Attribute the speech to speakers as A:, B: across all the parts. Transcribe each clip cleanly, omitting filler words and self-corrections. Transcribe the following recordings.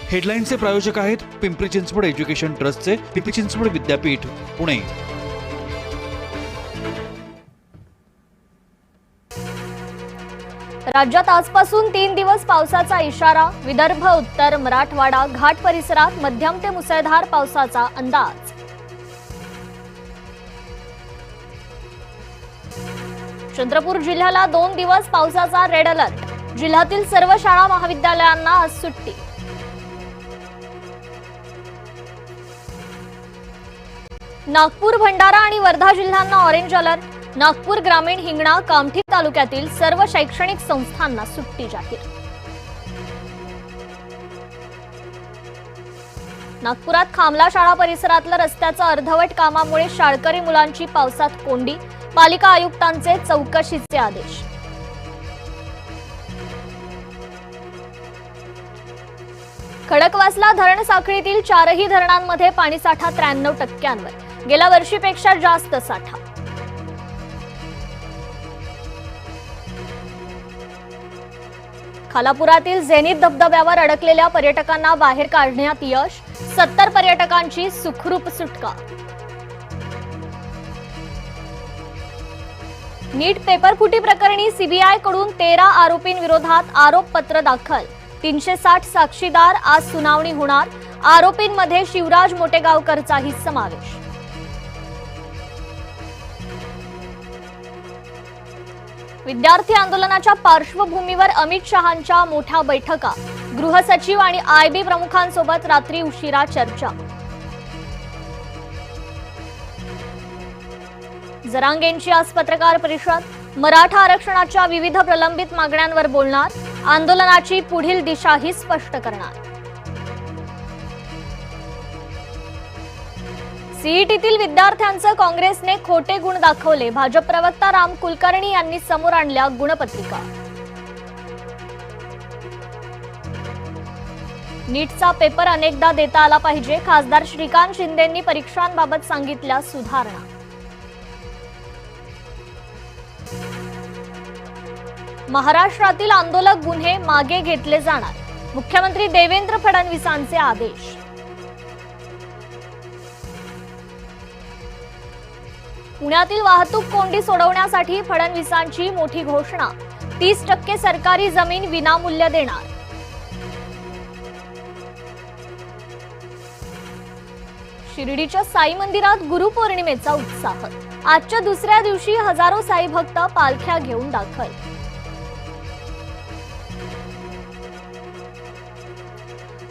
A: हेडलाईनचे प्रायोजक आहेत पिंपरी चिंचवड एज्युकेशन ट्रस्टचे पिंपरी चिंचवड विद्यापीठ पुणे।
B: राज्यात आजपासून 3 दिवस पावसाचा इशारा। विदर्भ, उत्तर मराठवाडा, घाट परिसरात मध्यम ते मुसळधार पावसाचा अंदाज। चंद्रपूर जिल्ह्याला 2 दिवस पावसाचा रेड अलर्ट। जिल्ह्यातील सर्व शाळा महाविद्यालयांना आज सुट्टी। नागपूर, भंडारा आणि वर्धा जिल्ह्यांना ऑरेंज अलर्ट। नागपूर ग्रामीण, हिंगणा, कामठी तालुक्यातील सर्व शैक्षणिक संस्थांना सुट्टी जाहीर। नागपुरात खामला शाळा परिसरातलं रस्त्याचं अर्धवट कामामुळे शाळकरी मुलांची पावसात कोंडी। पालिका आयुक्तांचे चौकशीचे आदेश। खडकवासला धरण साखळीतील 4ही धरणांमध्ये पाणीसाठा 93%वर। गेल्या वर्षीपेक्षा जास्त साठा। खालापुरातील झेनिथ धबधब्यावर अडकलेल्या पर्यटकांना बाहेर काढण्यात यश। 70 पर्यटकांची सुखरूप सुटका। नीट पेपरफुटी प्रकरणी सीबीआय कडून 13 आरोपींविरोधात आरोपपत्र दाखल। 360 साक्षीदार, आज सुनावणी होणार। आरोपींमध्ये शिवराज मोटेगावकरचाही समावेश। विद्यार्थी आंदोलनाच्या पार्श्वभूमीवर अमित शहांच्या मोठ्या बैठका। गृहसचिव आणि आयबी प्रमुखांसोबत रात्री उशिरा चर्चा। जरांगेंची आज पत्रकार परिषद। मराठा आरक्षणाच्या विविध प्रलंबित मागण्यांवर बोलणार। आंदोलनाची पुढील दिशाही स्पष्ट करणार। सीईटीतील विद्यार्थ्यांचं काँग्रेसने खोटे गुण दाखवले। भाजप प्रवक्ता राम कुलकर्णी यांनी समोर आणल्या गुणपत्रिका। नीटचा पेपर अनेकदा देता आला पाहिजे। खासदार श्रीकांत शिंदेंनी परीक्षांबाबत सांगितल्या सुधारणा। महाराष्ट्रातील आंदोलक गुन्हे मागे घेतले जाणार। मुख्यमंत्री देवेंद्र फडणवीसांचे आदेश। पुण्यातील वाहतूक कोंडी सोडवण्यासाठी फडणवीसांची मोठी घोषणा। 30% सरकारी जमीन विनामूल्य देणार। शिर्डीच्या साई मंदिरात गुरुपौर्णिमेचा उत्साह। आजच्या दुसऱ्या दिवशी हजारो साई भक्त पालख्या घेऊन दाखल।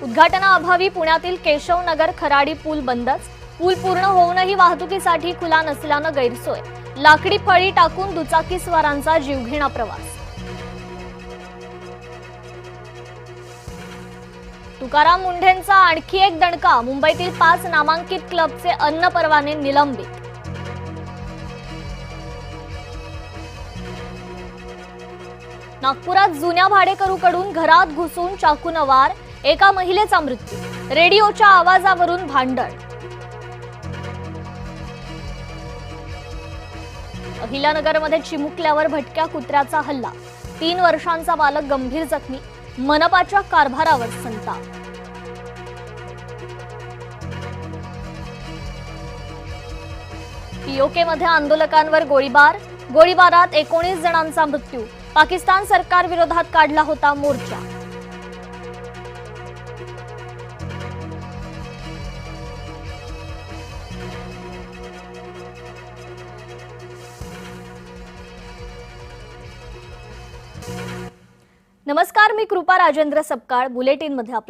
B: उद्घाटनाअभावी पुण्यातील केशवनगर खराडी पूल बंदच। पूल पूर्ण होऊनही वाहतुकीसाठी खुला नसल्यानं गैरसोय। लाकडी फळी टाकून दुचाकीस्वारांचा जीवघेणा प्रवास। तुकाराम मुंढेंचा आणखी एक दणका। मुंबईतील 5 नामांकित क्लबचे अन्न परवाने निलंबित। नागपुरात जुन्या भाडेकरूकडून घरात घुसून चाकून वार। एका महिलेचा मृत्यू। रेडिओच्या आवाजावरून भांडण। अहिल्यानगरमध्ये चिमुकल्यावर भटक्या कुत्र्याचा हल्ला। 3 वर्षांचा बालक गंभीर जखमी। मनपाच्या कारभारावर संताप। पीओकेमध्ये आंदोलकांवर गोळीबार। गोळीबारात 19 जणांचा मृत्यू। पाकिस्तान सरकार विरोधात काढला होता मोर्चा। नमस्कार, मी कृपा राजेंद्र सपकाळ। बुलेटिन मध्ये आपलं